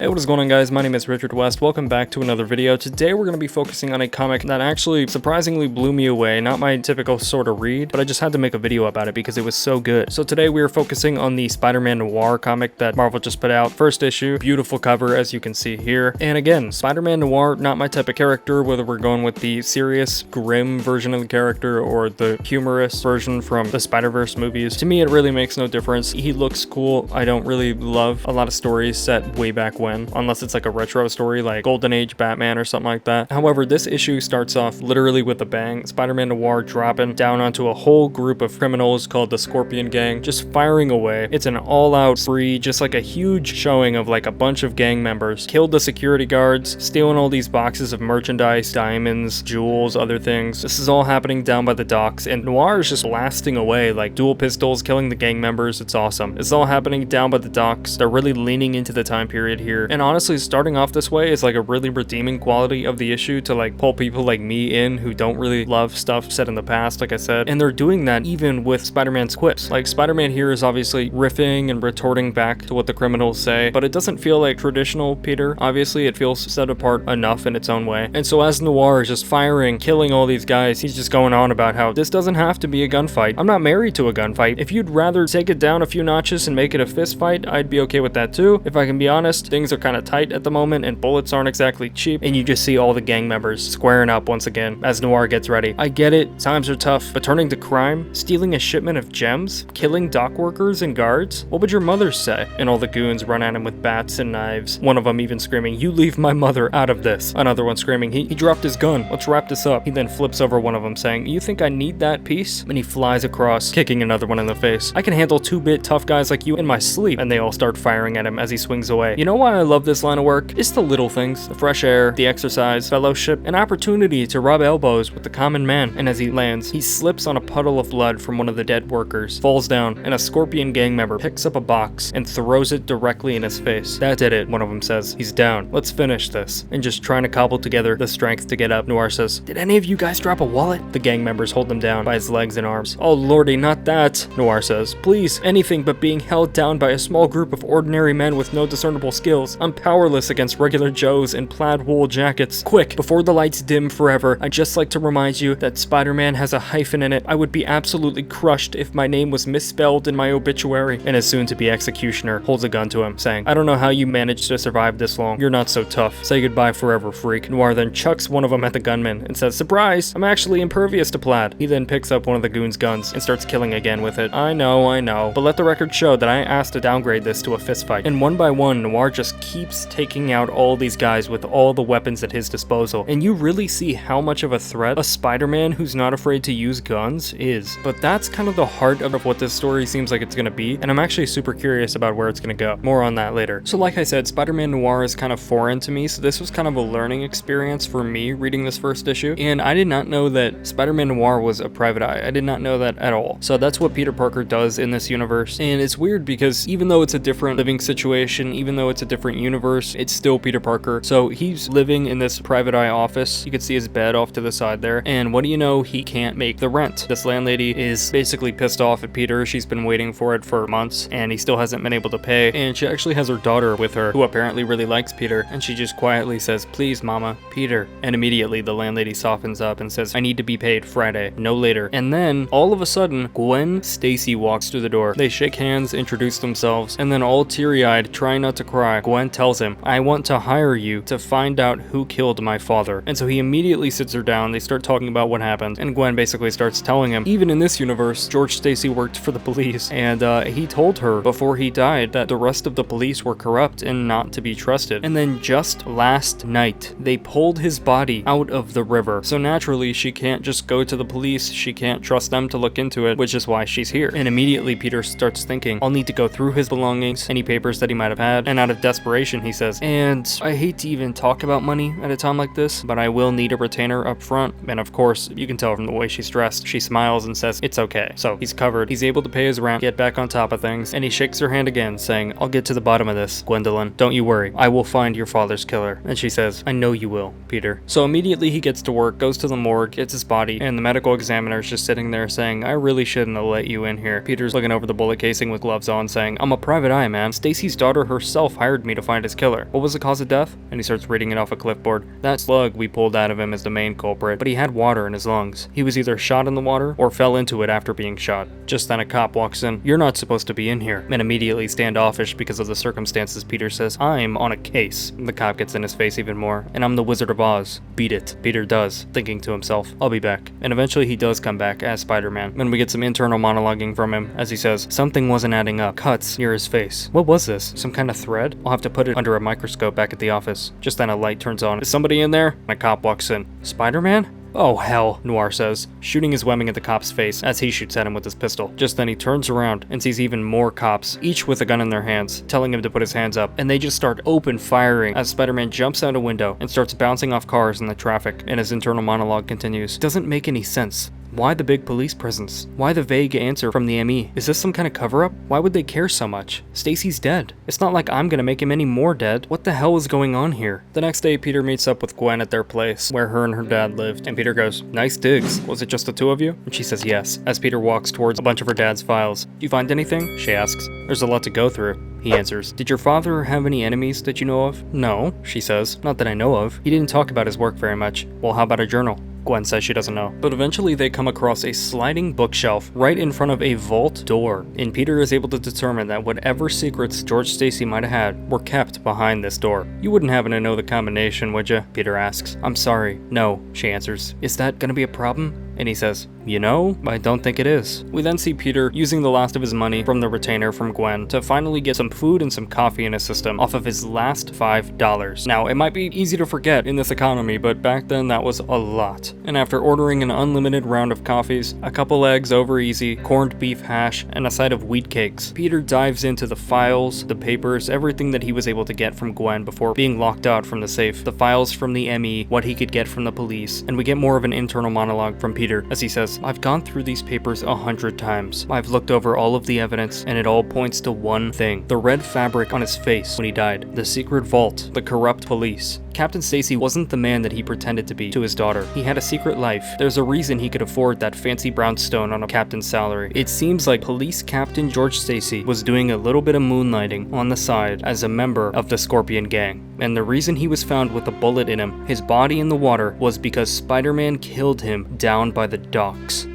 Hey, what is going on, guys? My name is Richard West. Welcome back to another video. Today we're going to be focusing on a comic that actually surprisingly blew me away. Not my typical sort of read, but I just had to make a video about it because it was so good. So today we are focusing on the Spider-Man Noir comic that Marvel just put out. First issue, beautiful cover as you can see here. And again, Spider-Man Noir, not my type of character, whether we're going with the serious, grim version of the character or the humorous version from the Spider-Verse movies. To me, it really makes no difference. He looks cool. I don't really love a lot of stories set way back when, unless it's like a retro story like Golden Age Batman or something like that. However, this issue starts off literally with a bang. Spider-Man Noir dropping down onto a whole group of criminals called the Scorpion Gang, just firing away. It's an all-out spree, just like a huge showing of like a bunch of gang members. Killed the security guards, stealing all these boxes of merchandise, diamonds, jewels, other things. This is all happening down by the docks, and Noir is just blasting away, like dual pistols, killing the gang members. It's awesome. It's all happening down by the docks. They're really leaning into the time period here. And honestly, starting off this way is like a really redeeming quality of the issue to like pull people like me in who don't really love stuff set in the past, like I said. And they're doing that even with Spider-Man's quips. Like, Spider-Man here is obviously riffing and retorting back to what the criminals say, but it doesn't feel like traditional Peter. Obviously, it feels set apart enough in its own way. And so as Noir is just firing, killing all these guys, he's just going on about how this doesn't have to be a gunfight. I'm not married to a gunfight. If you'd rather take it down a few notches and make it a fist fight, I'd be okay with that too. If I can be honest, things are kind of tight at the moment and bullets aren't exactly cheap, and you just see all the gang members squaring up once again as Noir gets ready. I get it, times are tough, but turning to crime, stealing a shipment of gems, killing dock workers and guards, what would your mother say? And all the goons run at him with bats and knives, one of them even screaming, "You leave my mother out of this." Another one screaming, he dropped his gun, let's wrap this up. He then flips over one of them saying, "You think I need that piece?" And he flies across, kicking another one in the face. "I can handle 2-bit tough guys like you in my sleep." And they all start firing at him as he swings away. You know why I love this line of work? It's the little things, the fresh air, the exercise, fellowship, an opportunity to rub elbows with the common man. And as he lands, he slips on a puddle of blood from one of the dead workers, falls down, and a Scorpion gang member picks up a box and throws it directly in his face. "That did it," one of them says. "He's down. Let's finish this." And just trying to cobble together the strength to get up, Noir says, "Did any of you guys drop a wallet?" The gang members hold him down by his legs and arms. "Oh lordy, not that," Noir says. "Please, anything but being held down by a small group of ordinary men with no discernible skills. I'm powerless against regular Joes in plaid wool jackets. Quick, before the lights dim forever, I'd just like to remind you that Spider-Man has a hyphen in it. I would be absolutely crushed if my name was misspelled in my obituary." And his soon-to-be executioner holds a gun to him, saying, "I don't know how you managed to survive this long. You're not so tough. Say goodbye forever, freak." Noir then chucks one of them at the gunman and says, "Surprise! I'm actually impervious to plaid." He then picks up one of the goons' guns and starts killing again with it. I know, but let the record show that I asked to downgrade this to a fistfight. And one by one, Noir just keeps taking out all these guys with all the weapons at his disposal. And you really see how much of a threat a Spider-Man who's not afraid to use guns is. But that's kind of the heart of what this story seems like it's gonna be, and I'm actually super curious about where it's gonna go. More on that later. So like I said, Spider-Man Noir is kind of foreign to me, so this was kind of a learning experience for me reading this first issue. And I did not know that Spider-Man Noir was a private eye. I did not know that at all. So that's what Peter Parker does in this universe. And it's weird because even though it's a different living situation, even though it's a different universe, it's still Peter Parker. So he's living in this private eye office. You can see his bed off to the side there. And what do you know? He can't make the rent. This landlady is basically pissed off at Peter. She's been waiting for it for months and he still hasn't been able to pay. And she actually has her daughter with her who apparently really likes Peter. And she just quietly says, "Please, mama, Peter." And immediately the landlady softens up and says, "I need to be paid Friday, no later." And then all of a sudden, Gwen Stacy walks through the door. They shake hands, introduce themselves, and then all teary-eyed, trying not to cry, Gwen tells him, "I want to hire you to find out who killed my father." And so he immediately sits her down. They start talking about what happened, and Gwen basically starts telling him, even in this universe, George Stacy worked for the police, and he told her before he died that the rest of the police were corrupt and not to be trusted. And then just last night, they pulled his body out of the river. So naturally, she can't just go to the police. She can't trust them to look into it, which is why she's here. And immediately Peter starts thinking, I'll need to go through his belongings, any papers that he might have had, and out of desperation, he says, "And I hate to even talk about money at a time like this, but I will need a retainer up front." And of course, you can tell from the way she's dressed, she smiles and says, "It's okay." So he's covered. He's able to pay his rent, get back on top of things, and he shakes her hand again, saying, "I'll get to the bottom of this, Gwendolyn. Don't you worry. I will find your father's killer." And she says, "I know you will, Peter." So immediately he gets to work, goes to the morgue, gets his body, and the medical examiner's just sitting there saying, "I really shouldn't have let you in here." Peter's looking over the bullet casing with gloves on, saying, "I'm a private eye, man. Stacy's daughter herself hired me me to find his killer. What was the cause of death? And he starts reading it off a clipboard. That slug we pulled out of him is the main culprit, but he had water in his lungs. He was either shot in the water or fell into it after being shot. Just then a cop walks in. You're not supposed to be in here. And immediately standoffish because of the circumstances, Peter says, I'm on a case. The cop gets in his face even more. And I'm the Wizard of Oz. Beat it. Peter does, thinking to himself, I'll be back. And eventually he does come back as Spider-Man. Then we get some internal monologuing from him as he says, something wasn't adding up. Cuts near his face. What was this? Some kind of thread? I'll have to put it under a microscope back at the office. Just then a light turns on. Is somebody in there? And a cop walks in. Spider-Man? Oh hell, Noir says, shooting his webbing at the cop's face as he shoots at him with his pistol. Just then he turns around and sees even more cops, each with a gun in their hands, telling him to put his hands up, and they just start open firing as Spider-Man jumps out a window and starts bouncing off cars in the traffic, and his internal monologue continues. Doesn't make any sense. Why the big police presence? Why the vague answer from the ME? Is this some kind of cover-up? Why would they care so much? Stacy's dead. It's not like I'm gonna make him any more dead. What the hell is going on here? The next day, Peter meets up with Gwen at their place, where her and her dad lived, and Peter goes, nice digs. Was it just the two of you? And she says yes, as Peter walks towards a bunch of her dad's files. Do you find anything? She asks. There's a lot to go through. He answers. Did your father have any enemies that you know of? No, she says. Not that I know of. He didn't talk about his work very much. Well, how about a journal? Gwen says she doesn't know. But eventually they come across a sliding bookshelf right in front of a vault door, and Peter is able to determine that whatever secrets George Stacy might have had were kept behind this door. You wouldn't happen to know the combination, would you? Peter asks. I'm sorry. No, she answers. Is that gonna be a problem? And he says, you know, I don't think it is. We then see Peter using the last of his money from the retainer from Gwen to finally get some food and some coffee in his system off of his last $5. Now, it might be easy to forget in this economy, but back then that was a lot. And after ordering an unlimited round of coffees, a couple eggs over easy, corned beef hash, and a side of wheat cakes, Peter dives into the files, the papers, everything that he was able to get from Gwen before being locked out from the safe, the files from the ME, what he could get from the police, and we get more of an internal monologue from Peter as he says, I've gone through these papers 100 times. I've looked over all of the evidence, and it all points to one thing. The red fabric on his face when he died. The secret vault. The corrupt police. Captain Stacy wasn't the man that he pretended to be to his daughter. He had a secret life. There's a reason he could afford that fancy brownstone on a captain's salary. It seems like Police Captain George Stacy was doing a little bit of moonlighting on the side as a member of the Scorpion Gang. And the reason he was found with a bullet in him, his body in the water, was because Spider-Man killed him down by the docks.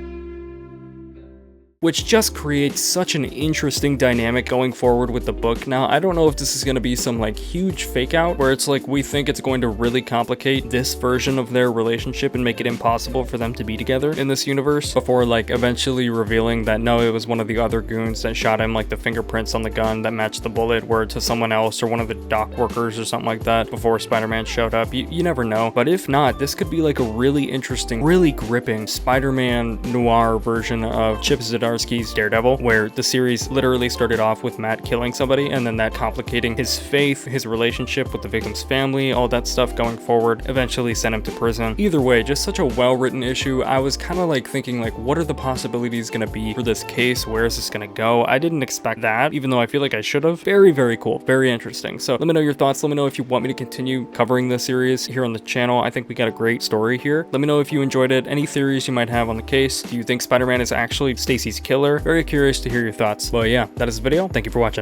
Which just creates such an interesting dynamic going forward with the book. Now, I don't know if this is going to be some like huge fake out where it's like we think it's going to really complicate this version of their relationship and make it impossible for them to be together in this universe before like eventually revealing that no, it was one of the other goons that shot him, like the fingerprints on the gun that matched the bullet were to someone else or one of the dock workers or something like that before Spider-Man showed up. You never know. But if not, this could be like a really interesting, really gripping Spider-Man noir version of Chip Zdarsky's Daredevil, where the series literally started off with Matt killing somebody and then that complicating his faith, his relationship with the victim's family, all that stuff going forward, eventually sent him to prison. Either way, just such a well-written issue. I was kind of like thinking like, what are the possibilities going to be for this case? Where is this going to go? I didn't expect that, even though I feel like I should have. Very, very cool. Very interesting. So let me know your thoughts. Let me know if you want me to continue covering this series here on the channel. I think we got a great story here. Let me know if you enjoyed it. Any theories you might have on the case. Do you think Spider-Man is actually Stacy's killer? Very curious to hear your thoughts. But yeah, that is the video. Thank you for watching.